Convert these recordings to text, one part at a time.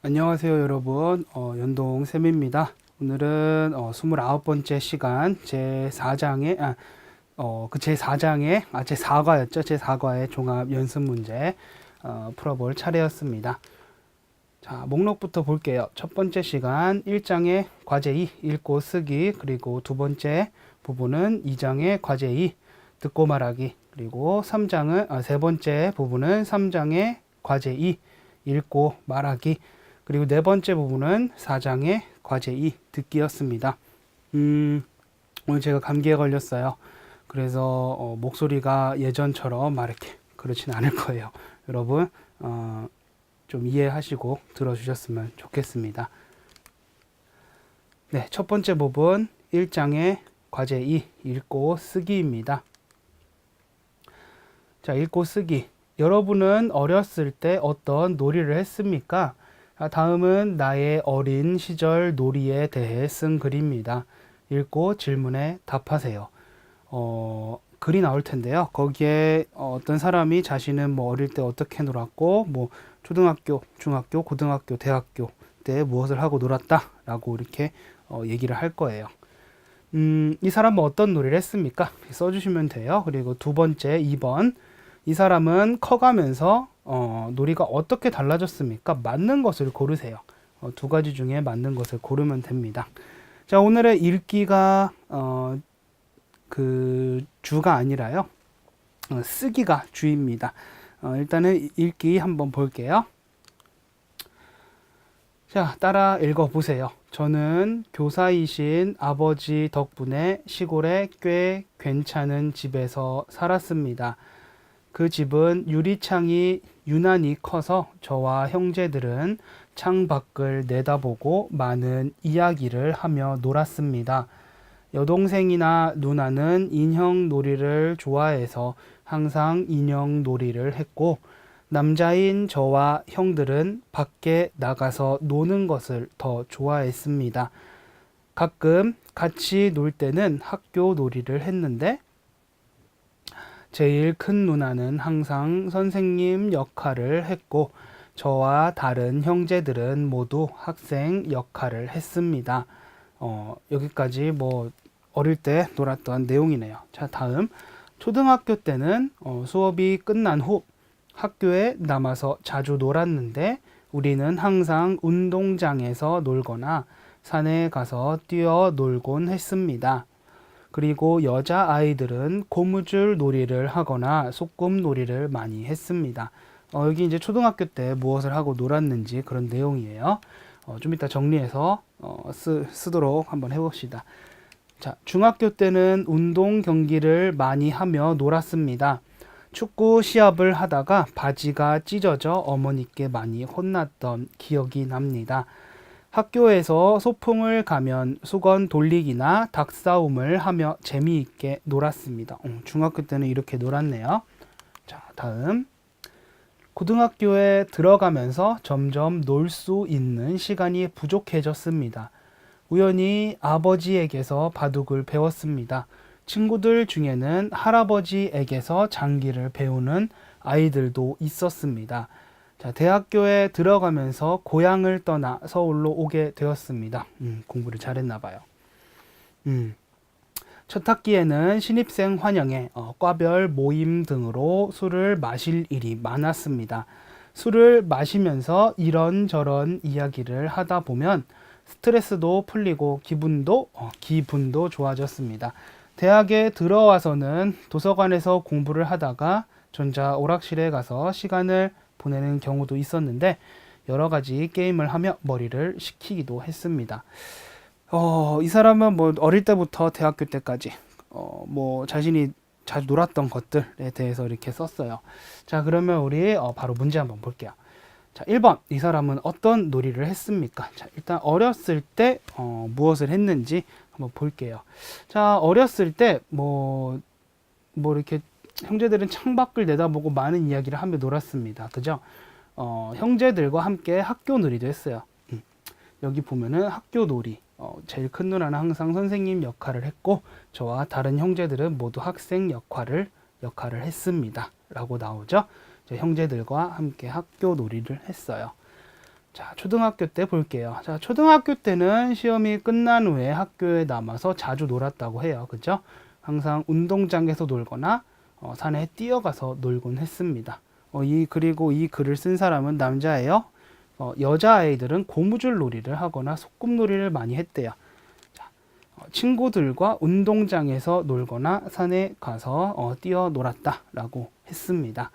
안녕하세요 여러분, 연동쌤입니다. 오늘은 29번째 시간 제4장의 제4과였죠. 제4과의 종합 연습 문제 풀어볼 차례였습니다. 자, 목록부터 볼게요. 첫 번째 시간 1장의 과제 2 읽고 쓰기, 그리고 두 번째 부분은 2장의 과제 2 듣고 말하기, 그리고 세 번째 부분은 3장의 과제 2 읽고 말하기, 그리고 네 번째 부분은 4장의 과제 2 듣기였습니다. 오늘 제가 감기에 걸렸어요. 그래서 목소리가 예전처럼 막 이렇게 그렇진 않을 거예요. 여러분 좀 이해하시고 들어주셨으면 좋겠습니다. 네, 첫 번째 부분 1장의 과제 2 읽고 쓰기입니다. 자, 읽고 쓰기. 여러분은 어렸을 때 어떤 놀이를 했습니까? 다음은 나의 어린 시절 놀이에 대해 쓴 글입니다. 읽고 질문에 답하세요. 글이 나올 텐데요. 거기에 어떤 사람이 자신은 뭐 어릴 때 어떻게 놀았고, 뭐 초등학교, 중학교, 고등학교, 대학교 때 무엇을 하고 놀았다라고 이렇게 얘기를 할 거예요. 이 사람은 어떤 놀이를 했습니까? 써주시면 돼요. 그리고 두 번째, 2번. 이 사람은 커가면서 놀이가 어떻게 달라졌습니까? 맞는 것을 고르세요. 두 가지 중에 맞는 것을 고르면 됩니다. 자, 오늘의 읽기가 그 주가 아니라요. 쓰기가 주입니다. 일단은 읽기 한번 볼게요. 자, 따라 읽어보세요. 저는 교사이신 아버지 덕분에 시골에 꽤 괜찮은 집에서 살았습니다. 그 집은 유리창이 유난히 커서 저와 형제들은 창 밖을 내다보고 많은 이야기를 하며 놀았습니다. 여동생이나 누나는 인형 놀이를 좋아해서 항상 인형 놀이를 했고, 남자인 저와 형들은 밖에 나가서 노는 것을 더 좋아했습니다. 가끔 같이 놀 때는 학교 놀이를 했는데, 제일 큰 누나는 항상 선생님 역할을 했고, 저와 다른 형제들은 모두 학생 역할을 했습니다. 여기까지 뭐 어릴 때 놀았던 내용이네요. 자, 다음. 초등학교 때는 수업이 끝난 후 학교에 남아서 자주 놀았는데, 우리는 항상 운동장에서 놀거나 산에 가서 뛰어 놀곤 했습니다. 그리고 여자아이들은 고무줄 놀이를 하거나 소꿉 놀이를 많이 했습니다. 여기 이제 초등학교 때 무엇을 하고 놀았는지 그런 내용이에요. 좀 이따 정리해서 쓰도록 한번 해봅시다. 자, 중학교 때는 운동 경기를 많이 하며 놀았습니다. 축구 시합을 하다가 바지가 찢어져 어머니께 많이 혼났던 기억이 납니다. 학교에서 소풍을 가면 수건 돌리기나 닭싸움을 하며 재미있게 놀았습니다. 중학교 때는 이렇게 놀았네요. 자, 다음. 고등학교에 들어가면서 점점 놀 수 있는 시간이 부족해졌습니다. 우연히 아버지에게서 바둑을 배웠습니다. 친구들 중에는 할아버지에게서 장기를 배우는 아이들도 있었습니다. 자, 대학교에 들어가면서 고향을 떠나 서울로 오게 되었습니다. 공부를 잘했나 봐요. 첫 학기에는 신입생 환영회, 과별 모임 등으로 술을 마실 일이 많았습니다. 술을 마시면서 이런저런 이야기를 하다 보면 스트레스도 풀리고 기분도 좋아졌습니다. 대학에 들어와서는 도서관에서 공부를 하다가 전자 오락실에 가서 시간을 보내는 경우도 있었는데, 여러 가지 게임을 하며 머리를 식히기도 했습니다. 이 사람은 뭐 어릴 때부터 대학교 때까지 뭐 자신이 자주 놀았던 것들에 대해서 이렇게 썼어요. 자, 그러면 우리 바로 문제 한번 볼게요. 자, 1번. 이 사람은 어떤 놀이를 했습니까? 자, 일단 어렸을 때 무엇을 했는지 한번 볼게요. 자, 어렸을 때 뭐 이렇게 형제들은 창밖을 내다보고 많은 이야기를 하며 놀았습니다. 그죠? 형제들과 함께 학교 놀이도 했어요. 여기 보면은 학교 놀이. 제일 큰 누나는 항상 선생님 역할을 했고, 저와 다른 형제들은 모두 학생 역할을 했습니다. 라고 나오죠. 형제들과 함께 학교 놀이를 했어요. 자, 초등학교 때 볼게요. 자, 초등학교 때는 시험이 끝난 후에 학교에 남아서 자주 놀았다고 해요. 그죠? 항상 운동장에서 놀거나 산에 뛰어가서 놀곤 했습니다. 그리고 이 글을 쓴 사람은 남자예요. 여자아이들은 고무줄 놀이를 하거나 소꿉놀이를 많이 했대요. 자, 친구들과 운동장에서 놀거나 산에 가서 뛰어놀았다 라고 했습니다.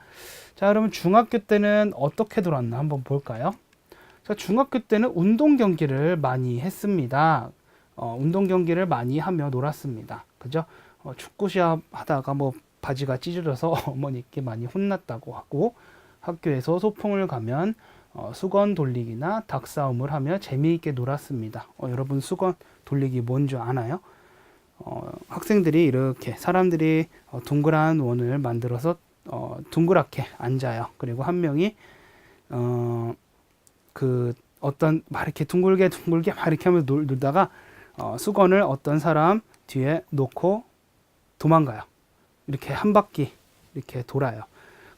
자, 그러면 중학교 때는 어떻게 놀았나 한번 볼까요? 자, 중학교 때는 운동 경기를 많이 했습니다. 운동 경기를 많이 하며 놀았습니다. 그죠? 축구 시합 하다가 뭐 바지가 찢어져서 어머니께 많이 혼났다고 하고, 학교에서 소풍을 가면 수건 돌리기나 닭싸움을 하며 재미있게 놀았습니다. 여러분 수건 돌리기 뭔 줄 아나요? 학생들이 이렇게 사람들이 둥그란 원을 만들어서 둥그랗게 앉아요. 그리고 한 명이 막 이렇게 둥글게 막 이렇게 하면서 놀다가 수건을 어떤 사람 뒤에 놓고 도망가요. 이렇게 한 바퀴 이렇게 돌아요.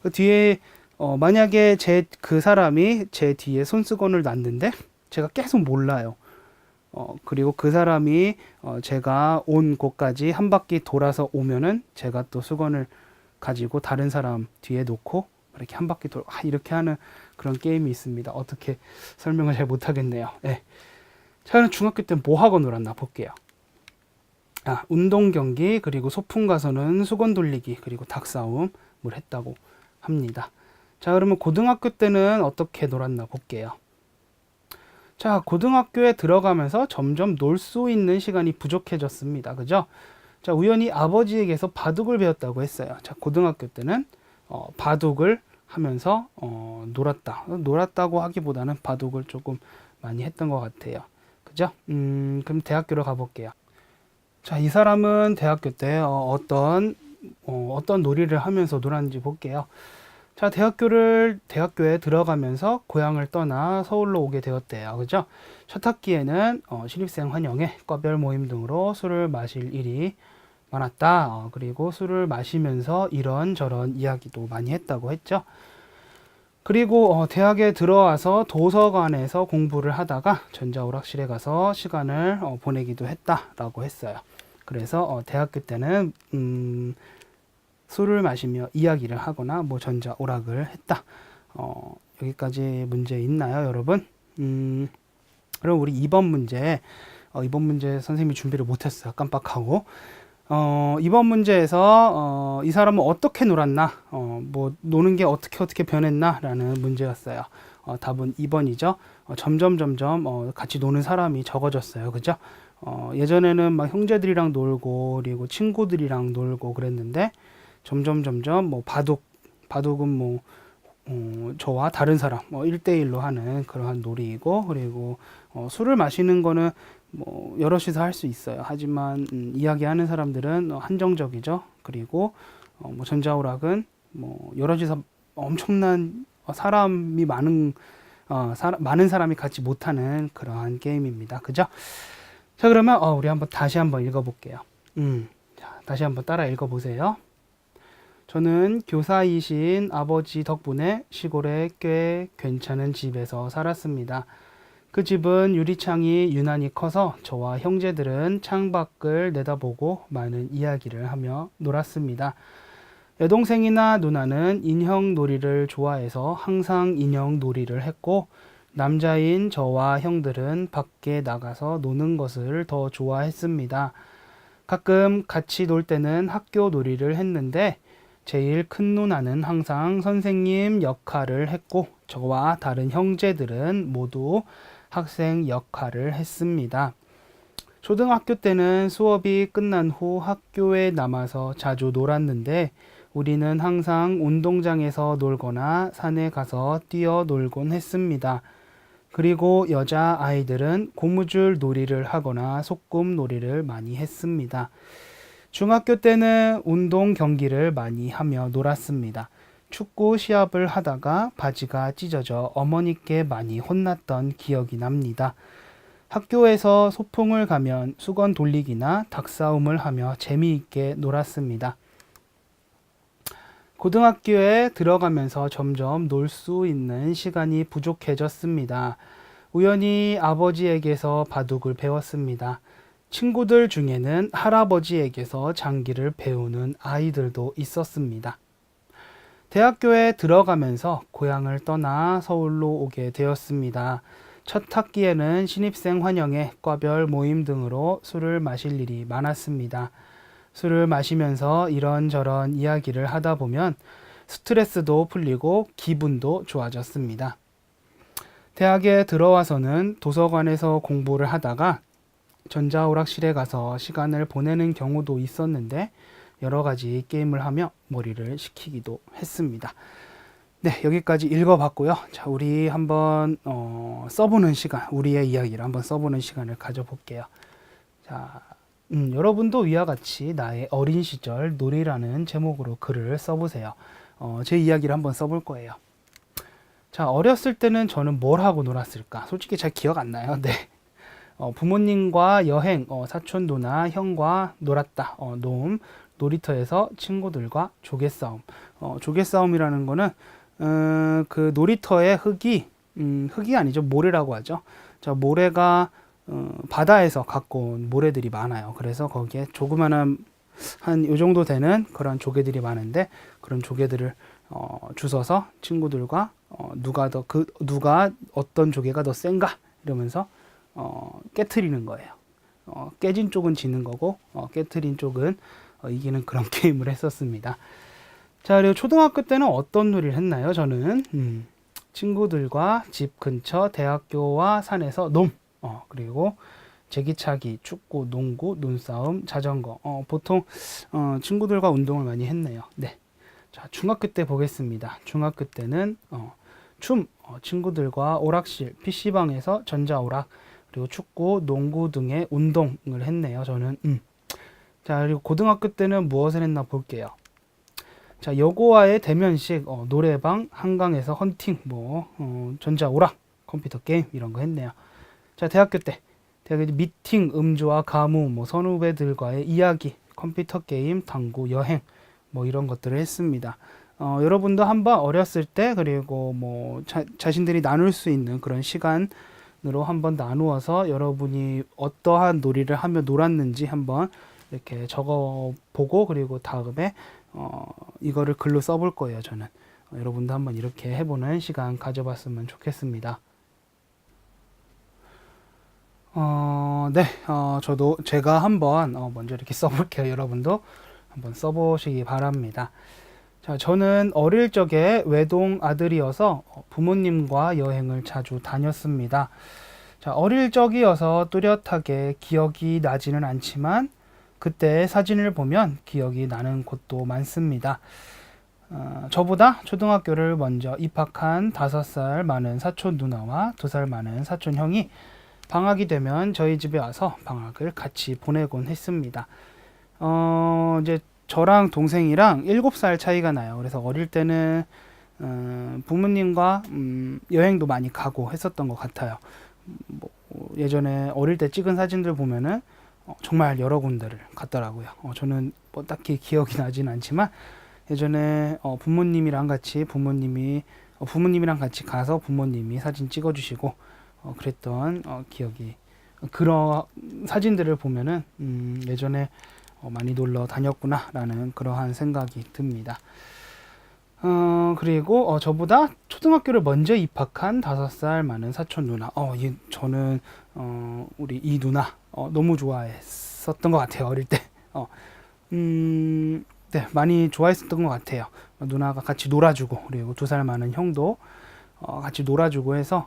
그 뒤에 만약에 그 사람이 제 뒤에 손수건을 놨는데 제가 계속 몰라요. 그리고 그 사람이 제가 온 곳까지 한 바퀴 돌아서 오면은 제가 또 수건을 가지고 다른 사람 뒤에 놓고 이렇게 한 바퀴 이렇게 하는 그런 게임이 있습니다. 어떻게 설명을 잘 못하겠네요. 네. 저는 중학교 때 뭐 하고 놀았나 볼게요. 운동 경기, 그리고 소풍 가서는 수건 돌리기, 그리고 닭싸움을 했다고 합니다. 자, 그러면 고등학교 때는 어떻게 놀았나 볼게요. 자, 고등학교에 들어가면서 점점 놀 수 있는 시간이 부족해졌습니다. 그죠? 자, 우연히 아버지에게서 바둑을 배웠다고 했어요. 자, 고등학교 때는 바둑을 하면서 놀았다고 하기보다는 바둑을 조금 많이 했던 것 같아요. 그죠? 그럼 대학교로 가볼게요. 자, 이 사람은 대학교 때 어떤 놀이를 하면서 놀았는지 볼게요. 자, 대학교에 들어가면서 고향을 떠나 서울로 오게 되었대요. 그죠? 첫 학기에는 신입생 환영회, 과별 모임 등으로 술을 마실 일이 많았다. 그리고 술을 마시면서 이런저런 이야기도 많이 했다고 했죠. 그리고 대학에 들어와서 도서관에서 공부를 하다가 전자오락실에 가서 시간을 보내기도 했다라고 했어요. 그래서 대학교 때는 술을 마시며 이야기를 하거나 뭐 전자오락을 했다. 여기까지 문제 있나요, 여러분? 그럼 우리 2번 문제 선생님이 준비를 못했어요. 깜빡하고. 이번 문제에서 이 사람은 어떻게 놀았나, 뭐 노는 게 어떻게 변했나 라는 문제였어요. 답은 2번이죠. 점점 같이 노는 사람이 적어졌어요. 그죠? 예전에는 막 형제들이랑 놀고 그리고 친구들이랑 놀고 그랬는데 점점 뭐 바둑은 뭐 저와 다른 사람 1대1로 하는 그러한 놀이이고, 그리고 술을 마시는 거는 뭐 여럿이서 할 수 있어요. 하지만 이야기하는 사람들은 한정적이죠. 그리고 뭐 전자오락은 뭐 여럿이서 엄청난 사람이 많은 사람이 같이 못하는 그러한 게임입니다. 그죠? 자, 그러면 우리 다시 한번 읽어볼게요. 자, 다시 한번 따라 읽어보세요. 저는 교사이신 아버지 덕분에 시골에 꽤 괜찮은 집에서 살았습니다. 그 집은 유리창이 유난히 커서 저와 형제들은 창밖을 내다보고 많은 이야기를 하며 놀았습니다. 여동생이나 누나는 인형 놀이를 좋아해서 항상 인형 놀이를 했고, 남자인 저와 형들은 밖에 나가서 노는 것을 더 좋아했습니다. 가끔 같이 놀 때는 학교 놀이를 했는데, 제일 큰 누나는 항상 선생님 역할을 했고, 저와 다른 형제들은 모두 학생 역할을 했습니다. 초등학교 때는 수업이 끝난 후 학교에 남아서 자주 놀았는데, 우리는 항상 운동장에서 놀거나 산에 가서 뛰어놀곤 했습니다. 그리고 여자 아이들은 고무줄 놀이를 하거나 소꿉 놀이를 많이 했습니다. 중학교 때는 운동 경기를 많이 하며 놀았습니다. 축구 시합을 하다가 바지가 찢어져 어머니께 많이 혼났던 기억이 납니다. 학교에서 소풍을 가면 수건 돌리기나 닭싸움을 하며 재미있게 놀았습니다. 고등학교에 들어가면서 점점 놀 수 있는 시간이 부족해졌습니다. 우연히 아버지에게서 바둑을 배웠습니다. 친구들 중에는 할아버지에게서 장기를 배우는 아이들도 있었습니다. 대학교에 들어가면서 고향을 떠나 서울로 오게 되었습니다. 첫 학기에는 신입생 환영회, 과별 모임 등으로 술을 마실 일이 많았습니다. 술을 마시면서 이런저런 이야기를 하다 보면 스트레스도 풀리고 기분도 좋아졌습니다. 대학에 들어와서는 도서관에서 공부를 하다가 전자오락실에 가서 시간을 보내는 경우도 있었는데 여러 가지 게임을 하며 머리를 식히기도 했습니다. 네, 여기까지 읽어봤고요. 자, 우리 한번 써보는 시간, 우리의 이야기를 한번 써보는 시간을 가져볼게요. 자, 여러분도 위와 같이 나의 어린 시절 놀이라는 제목으로 글을 써보세요. 제 이야기를 한번 써볼 거예요. 자, 어렸을 때는 저는 뭘 하고 놀았을까? 솔직히 잘 기억 안 나요. 네. 부모님과 여행, 사촌 누나, 형과 놀았다. 놀, 놀이터에서 친구들과 조개싸움. 조개싸움이라는 거는 그 놀이터의 흙이 아니죠. 모래라고 하죠. 자, 모래가 바다에서 갖고 온 모래들이 많아요. 그래서 거기에 조그마한 한 요 정도 되는 그런 조개들이 많은데 그런 조개들을 주워서 친구들과 누가 어떤 조개가 더 센가 이러면서 깨트리는 거예요. 깨진 쪽은 지는 거고 깨트린 쪽은 이기는 그런 게임을 했었습니다. 자, 그리고 초등학교 때는 어떤 놀이를 했나요? 저는 친구들과 집 근처 대학교와 산에서 그리고 제기차기, 축구, 농구, 눈싸움, 자전거. 보통 친구들과 운동을 많이 했네요. 네. 자, 중학교 때 보겠습니다. 중학교 때는 친구들과 오락실, PC방에서 전자오락, 그리고 축구, 농구 등의 운동을 했네요. 저는. 자, 그리고 고등학교 때는 무엇을 했나 볼게요. 자, 여고와의 대면식, 노래방, 한강에서 헌팅, 전자오락, 컴퓨터 게임 이런 거 했네요. 자, 대학교 때 미팅, 음주와 가무, 선후배들과의 이야기, 컴퓨터 게임, 당구, 여행, 이런 것들을 했습니다. 여러분도 한번 어렸을 때 그리고 자신들이 나눌 수 있는 그런 시간으로 한번 나누어서 여러분이 어떠한 놀이를 하며 놀았는지 한번 이렇게 적어보고 그리고 다음에 이거를 글로 써볼 거예요. 저는 여러분도 한번 이렇게 해보는 시간 가져봤으면 좋겠습니다. 네, 저도 제가 한번 먼저 이렇게 써볼게요. 여러분도 한번 써보시기 바랍니다. 자, 저는 어릴 적에 외동 아들이어서 부모님과 여행을 자주 다녔습니다. 자, 어릴 적이어서 뚜렷하게 기억이 나지는 않지만 그때 사진을 보면 기억이 나는 곳도 많습니다. 저보다 초등학교를 먼저 입학한 5살 많은 사촌 누나와 2살 많은 사촌 형이 방학이 되면 저희 집에 와서 방학을 같이 보내곤 했습니다. 이제 저랑 동생이랑 7살 차이가 나요. 그래서 어릴 때는 부모님과 여행도 많이 가고 했었던 것 같아요. 예전에 어릴 때 찍은 사진들 보면은 정말 여러 군데를 갔더라고요. 저는 딱히 기억이 나진 않지만 예전에 부모님이랑 같이 가서 부모님이 사진 찍어주시고 그랬던 기억이 그런 사진들을 보면은 예전에 많이 놀러 다녔구나라는 그러한 생각이 듭니다. 그리고 저보다 초등학교를 먼저 입학한 5살 많은 사촌 누나. 저는 우리 이 누나 너무 좋아했었던 것 같아요. 어릴 때. 네, 많이 좋아했었던 것 같아요. 누나가 같이 놀아주고 그리고 2살 많은 형도 같이 놀아주고 해서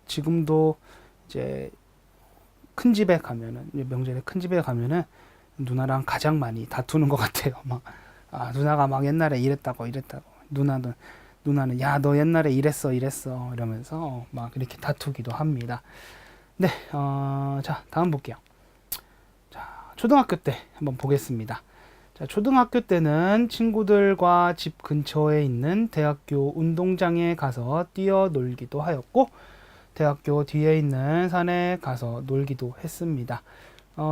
지금도 이제 큰 집에 가면은 명절에 큰 집에 가면은 누나랑 가장 많이 다투는 것 같아요. 누나가 막 옛날에 이랬다고 누나는 야, 너 옛날에 이랬어 이러면서 막 이렇게 다투기도 합니다. 네, 자, 다음 볼게요. 자, 초등학교 때 한번 보겠습니다. 자, 초등학교 때는 친구들과 집 근처에 있는 대학교 운동장에 가서 뛰어놀기도 하였고 대학교 뒤에 있는 산에 가서 놀기도 했습니다.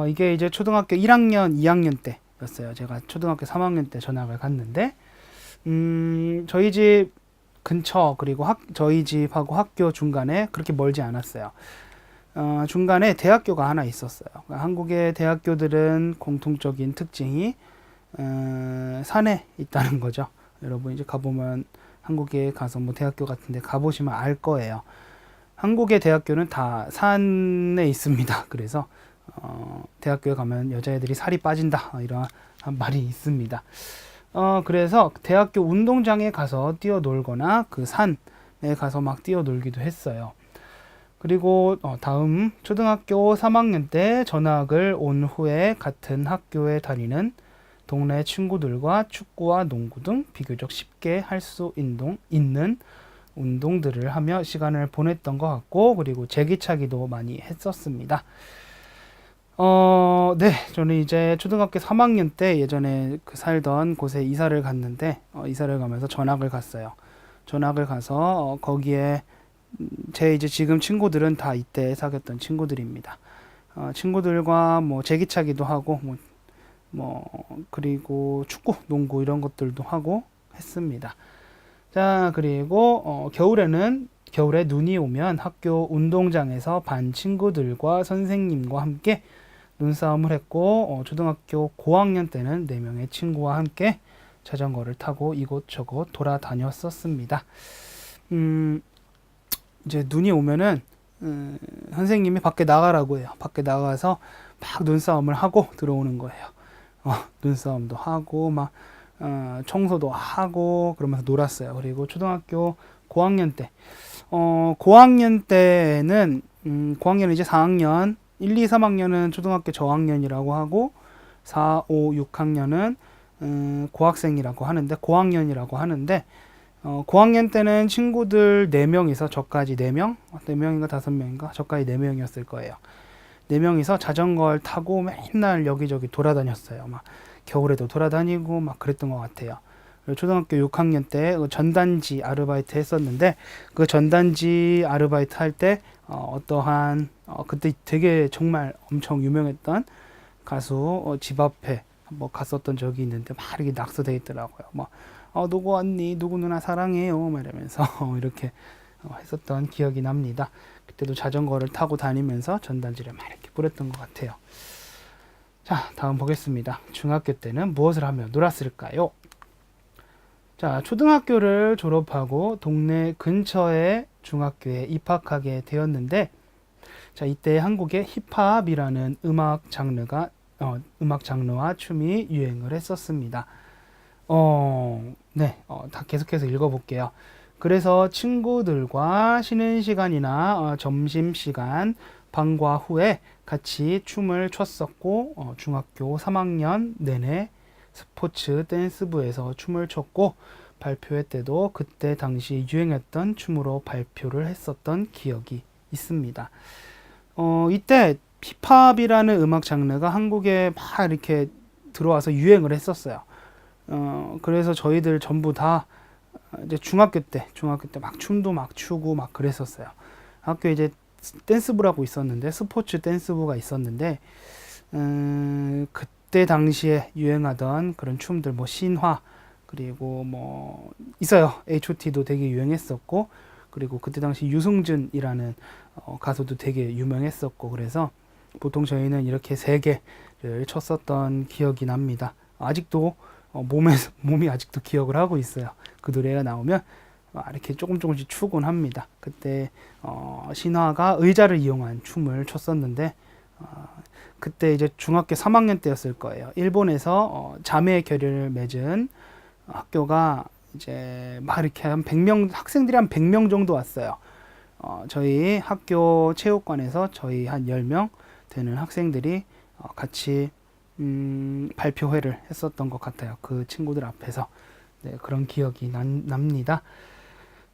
이게 이제 초등학교 1학년, 2학년 때였어요. 제가 초등학교 3학년 때 전학을 갔는데 저희 집 근처, 그리고 저희 집하고 학교 중간에 그렇게 멀지 않았어요. 중간에 대학교가 하나 있었어요. 그러니까 한국의 대학교들은 공통적인 특징이 산에 있다는 거죠. 여러분 이제 가보면, 한국에 가서 뭐 대학교 같은 데 가보시면 알 거예요. 한국의 대학교는 다 산에 있습니다. 그래서 대학교에 가면 여자애들이 살이 빠진다, 이런 말이 있습니다. 그래서 대학교 운동장에 가서 뛰어놀거나 그 산에 가서 막 뛰어놀기도 했어요. 그리고 다음, 초등학교 3학년 때 전학을 온 후에 같은 학교에 다니는 동네 친구들과 축구와 농구 등 비교적 쉽게 할 수 있는 운동들을 하며 시간을 보냈던 것 같고, 그리고 제기차기도 많이 했었습니다. 네, 저는 이제 초등학교 3학년 때 예전에 그 살던 곳에 이사를 갔는데, 이사를 가면서 전학을 갔어요. 전학을 가서 거기에 제 이제 지금 친구들은 다 이때 사귀었던 친구들입니다. 친구들과 뭐 제기차기도 하고 그리고 축구, 농구 이런 것들도 하고 했습니다. 자, 그리고 겨울에 눈이 오면 학교 운동장에서 반 친구들과 선생님과 함께 눈싸움을 했고, 초등학교 고학년 때는 4명의 친구와 함께 자전거를 타고 이곳저곳 돌아다녔었습니다. 이제 눈이 오면은 선생님이 밖에 나가라고 해요. 밖에 나가서 막 눈싸움을 하고 들어오는 거예요. 눈싸움도 하고 막 청소도 하고 그러면서 놀았어요. 그리고 초등학교 고학년 때, 고학년 때는 고학년은 이제 4학년, 1, 2, 3학년은 초등학교 저학년이라고 하고 4, 5, 6학년은 고학생이라고 하는데, 고학년이라고 하는데, 고학년 때는 친구들 4명이서 저까지 4명? 4명인가 5명인가? 저까지 4명이었을 거예요. 4명이서 자전거를 타고 맨날 여기저기 돌아다녔어요. 막 겨울에도 돌아다니고 막 그랬던 것 같아요. 초등학교 6학년 때 전단지 아르바이트 했었는데, 그 전단지 아르바이트 할 때 어떠한 그때 되게 정말 엄청 유명했던 가수 집 앞에 한번 갔었던 적이 있는데, 막 이렇게 낙서돼 있더라고요. 막 누구 언니, 누구 누나 사랑해요, 막 이러면서 이렇게 했었던 기억이 납니다. 그때도 자전거를 타고 다니면서 전단지를 막 이렇게 뿌렸던 것 같아요. 자, 다음 보겠습니다. 중학교 때는 무엇을 하며 놀았을까요? 자, 초등학교를 졸업하고 동네 근처의 중학교에 입학하게 되었는데, 자, 이때 한국의 힙합이라는 음악 장르와 춤이 유행을 했었습니다. 네, 다 계속해서 읽어볼게요. 그래서 친구들과 쉬는 시간이나 점심시간, 방과 후에 같이 춤을 췄었고, 중학교 3학년 내내 스포츠 댄스부에서 춤을 췄고, 발표회 때도 그때 당시 유행했던 춤으로 발표를 했었던 기억이 있습니다. 이때 힙합이라는 음악 장르가 한국에 막 이렇게 들어와서 유행을 했었어요. 그래서 저희들 전부 다 이제 중학교 때 막 춤도 막 추고 막 그랬었어요. 학교에 이제 댄스부라고 있었는데, 스포츠 댄스부가 있었는데, 그때 당시에 유행하던 그런 춤들, 뭐 신화, 그리고 뭐 있어요. H.O.T도 되게 유행했었고, 그리고 그때 당시 유승준이라는 가수도 되게 유명했었고, 그래서 보통 저희는 이렇게 3개를 쳤었던 기억이 납니다. 아직도 몸이 아직도 기억을 하고 있어요. 그 노래가 나오면 이렇게 조금씩 추곤 합니다. 그때 신화가 의자를 이용한 춤을 췄었는데, 그때 이제 중학교 3학년 때였을 거예요. 일본에서 자매 결연을 맺은 학교가 이제 막 이렇게 한 100명, 학생들이 한 100명 정도 왔어요. 저희 학교 체육관에서 저희 한 10명 되는 학생들이 같이 발표회를 했었던 것 같아요. 그 친구들 앞에서. 네, 그런 기억이 납니다.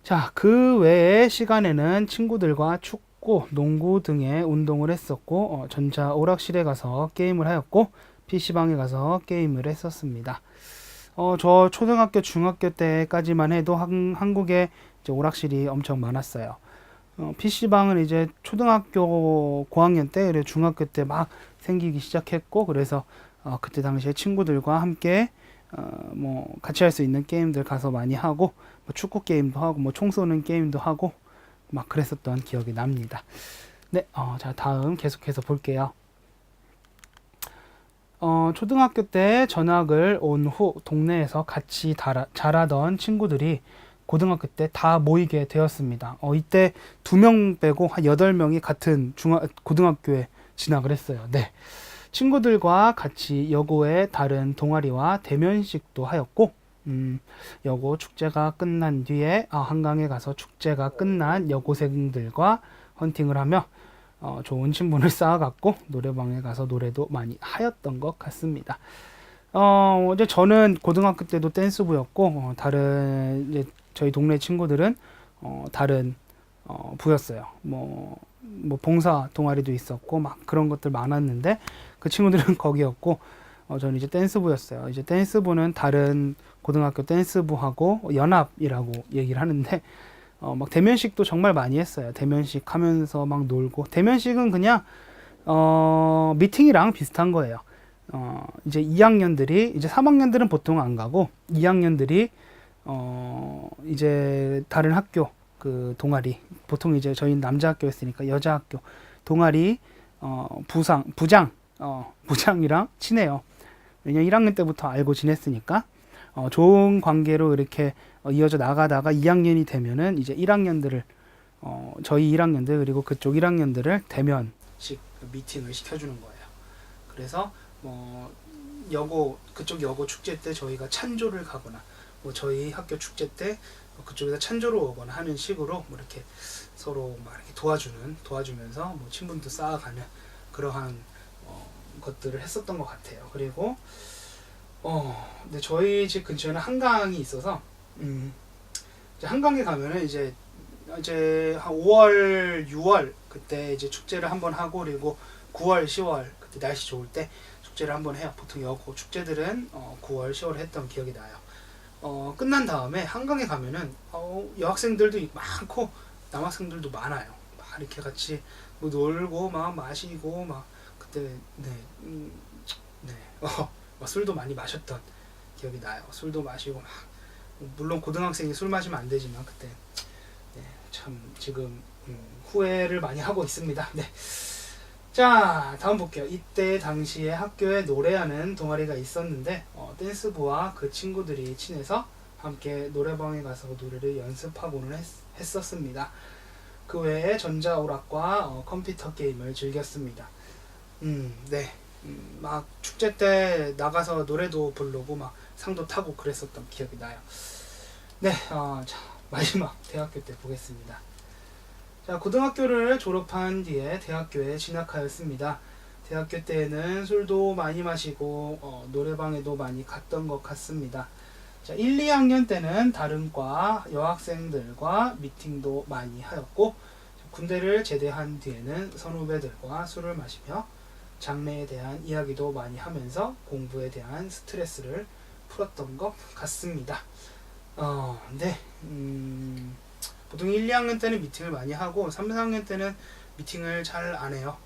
자, 그 외의 시간에는 친구들과 축구, 농구 등의 운동을 했었고, 전자 오락실에 가서 게임을 하였고, PC방에 가서 게임을 했었습니다. 저 초등학교, 중학교 때까지만 해도 한국에 이제 오락실이 엄청 많았어요. PC방은 이제 초등학교 고학년 때, 그리고 중학교 때 막 생기기 시작했고, 그래서 그때 당시에 친구들과 함께 뭐 같이 할 수 있는 게임들 가서 많이 하고 뭐 축구 게임도 하고 뭐 총 쏘는 게임도 하고 막 그랬었던 기억이 납니다. 네, 자 다음 계속해서 볼게요. 초등학교 때 전학을 온 후 동네에서 같이 자라던 친구들이 고등학교 때 다 모이게 되었습니다. 이때 2명 빼고 한 8명이 같은 고등학교에 진학을 했어요. 네. 친구들과 같이 여고의 다른 동아리와 대면식도 하였고, 여고 축제가 끝난 뒤에 한강에 가서 축제가 끝난 여고생들과 헌팅을 하며 좋은 친분을 쌓아갔고 노래방에 가서 노래도 많이 하였던 것 같습니다. 이제 저는 고등학교 때도 댄스부였고 다른 이제 저희 동네 친구들은 다른 부였어요. 뭐 봉사 동아리도 있었고 막 그런 것들 많았는데 그 친구들은 거기였고 저는 이제 댄스부였어요. 이제 댄스부는 다른 고등학교 댄스부하고 연합이라고 얘기를 하는데 막 대면식도 정말 많이 했어요. 대면식 하면서 막 놀고 대면식은 그냥 미팅이랑 비슷한 거예요. 이제 2학년들이 이제 3학년들은 보통 안 가고 2학년들이 이제 다른 학교 그 동아리 보통 이제 저희는 남자 학교였으니까 여자 학교 동아리 부장이랑 친해요. 왜냐면 1학년 때부터 알고 지냈으니까 좋은 관계로 이렇게 이어져 나가다가 2학년이 되면은 이제 1학년들을 저희 1학년들 그리고 그쪽 1학년들을 대면식 미팅을 시켜주는 거예요. 그래서 뭐 그쪽 여고 축제 때 저희가 찬조를 가거나 뭐 저희 학교 축제 때 그쪽에서 찬조로 오거나 하는 식으로 뭐 이렇게 서로 막 이렇게 도와주면서 뭐 친분도 쌓아가는 그러한 것들을 했었던 것 같아요. 그리고 근데 저희 집 근처에는 한강이 있어서 이제 한강에 가면은 이제 한 5월, 6월 그때 이제 축제를 한번 하고 그리고 9월, 10월 그때 날씨 좋을 때 축제를 한번 해요. 보통 여고 축제들은 9월, 10월 했던 기억이 나요. 끝난 다음에 한강에 가면은 여학생들도 많고 남학생들도 많아요. 막 이렇게 같이 뭐 놀고 막 마시고 막 그때 막 술도 많이 마셨던 기억이 나요. 술도 마시고 막 물론 고등학생이 술 마시면 안 되지만 그때 참 지금 후회를 많이 하고 있습니다. 네. 자 다음 볼게요. 이때 당시에 학교에 노래하는 동아리가 있었는데 댄스부와 그 친구들이 친해서 함께 노래방에 가서 노래를 연습하고는 했었습니다. 그 외에 전자오락과 컴퓨터 게임을 즐겼습니다. 네. 막 축제 때 나가서 노래도 부르고 막 상도 타고 그랬었던 기억이 나요. 네, 자 마지막 대학교 때 보겠습니다. 자, 고등학교를 졸업한 뒤에 대학교에 진학하였습니다. 대학교 때에는 술도 많이 마시고 노래방에도 많이 갔던 것 같습니다. 자, 1, 2학년 때는 다른 과 여학생들과 미팅도 많이 하였고 군대를 제대한 뒤에는 선후배들과 술을 마시며 장래에 대한 이야기도 많이 하면서 공부에 대한 스트레스를 풀었던 것 같습니다. 네. 보통 1, 2학년 때는 미팅을 많이 하고 3, 4학년 때는 미팅을 잘 안 해요.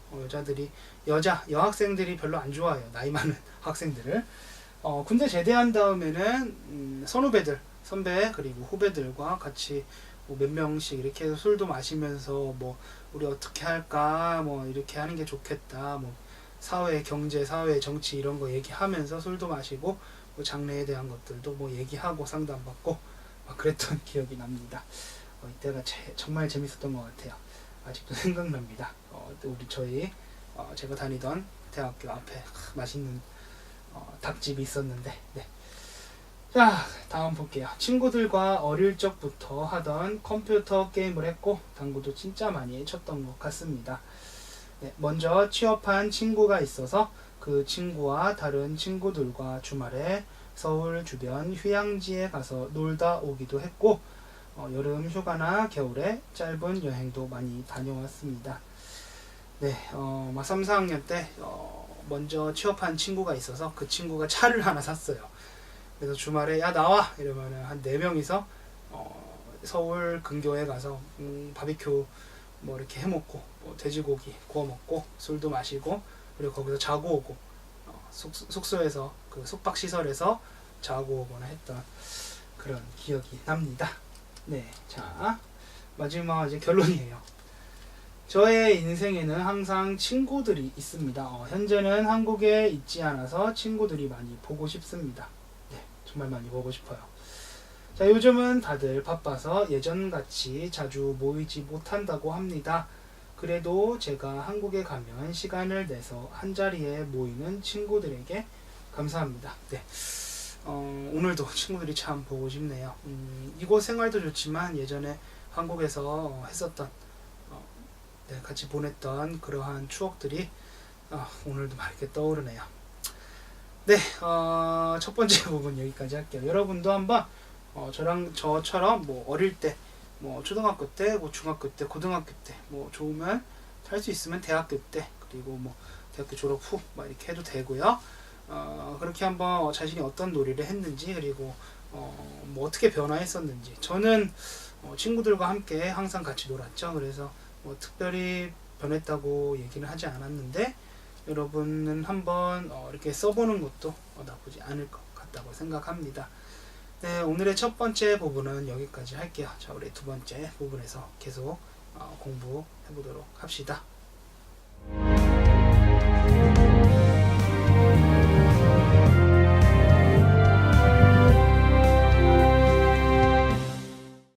여학생들이 별로 안 좋아해요. 나이 많은 학생들을. 군대 제대한 다음에는 선배 그리고 후배들과 같이 뭐 몇 명씩 이렇게 해서 술도 마시면서 뭐 우리 어떻게 할까 뭐 이렇게 하는 게 좋겠다 뭐 사회 경제 사회 정치 이런 거 얘기하면서 술도 마시고 뭐 장래에 대한 것들도 뭐 얘기하고 상담받고 막 그랬던 기억이 납니다. 이때가 정말 재밌었던 것 같아요. 아직도 생각납니다. 제가 다니던 대학교 앞에 맛있는 닭집이 있었는데. 네. 자 다음 볼게요. 친구들과 어릴 적부터 하던 컴퓨터 게임을 했고 당구도 진짜 많이 쳤던 것 같습니다. 네, 먼저 취업한 친구가 있어서 그 친구와 다른 친구들과 주말에 서울 주변 휴양지에 가서 놀다 오기도 했고 여름 휴가나 겨울에 짧은 여행도 많이 다녀왔습니다. 네, 3, 4학년 때 먼저 취업한 친구가 있어서 그 친구가 차를 하나 샀어요. 그래서 주말에 야 나와 이러면은 한 4명이서 서울 근교에 가서 바비큐 뭐 이렇게 해먹고 뭐 돼지고기 구워 먹고 술도 마시고 그리고 거기서 자고 오고 숙소에서 그 숙박 시설에서 자고 오거나 했던 그런 기억이 납니다. 네, 자 마지막 이제 결론이에요. 저의 인생에는 항상 친구들이 있습니다. 현재는 한국에 있지 않아서 친구들이 많이 보고 싶습니다. 네, 정말 많이 보고 싶어요. 자, 요즘은 다들 바빠서 예전같이 자주 모이지 못한다고 합니다. 그래도 제가 한국에 가면 시간을 내서 한자리에 모이는 친구들에게 감사합니다. 네, 오늘도 친구들이 참 보고 싶네요. 이곳 생활도 좋지만 예전에 한국에서 했었던 네, 같이 보냈던 그러한 추억들이 오늘도 막 이렇게 떠오르네요. 네, 첫 번째 부분 여기까지 할게요. 여러분도 한번 저처럼 뭐 어릴 때, 뭐 초등학교 때, 뭐 중학교 때, 고등학교 때, 뭐 좋으면 할 수 있으면 대학교 때, 그리고 뭐 대학교 졸업 후 막 이렇게 해도 되고요. 그렇게 한번 자신이 어떤 놀이를 했는지, 그리고 뭐 어떻게 변화했었는지. 저는 친구들과 함께 항상 같이 놀았죠. 그래서 뭐 특별히 변했다고 얘기는 하지 않았는데, 여러분은 한번 이렇게 써보는 것도 나쁘지 않을 것 같다고 생각합니다. 네, 오늘의 첫 번째 부분은 여기까지 할게요. 자, 우리 두 번째 부분에서 계속 공부해 보도록 합시다.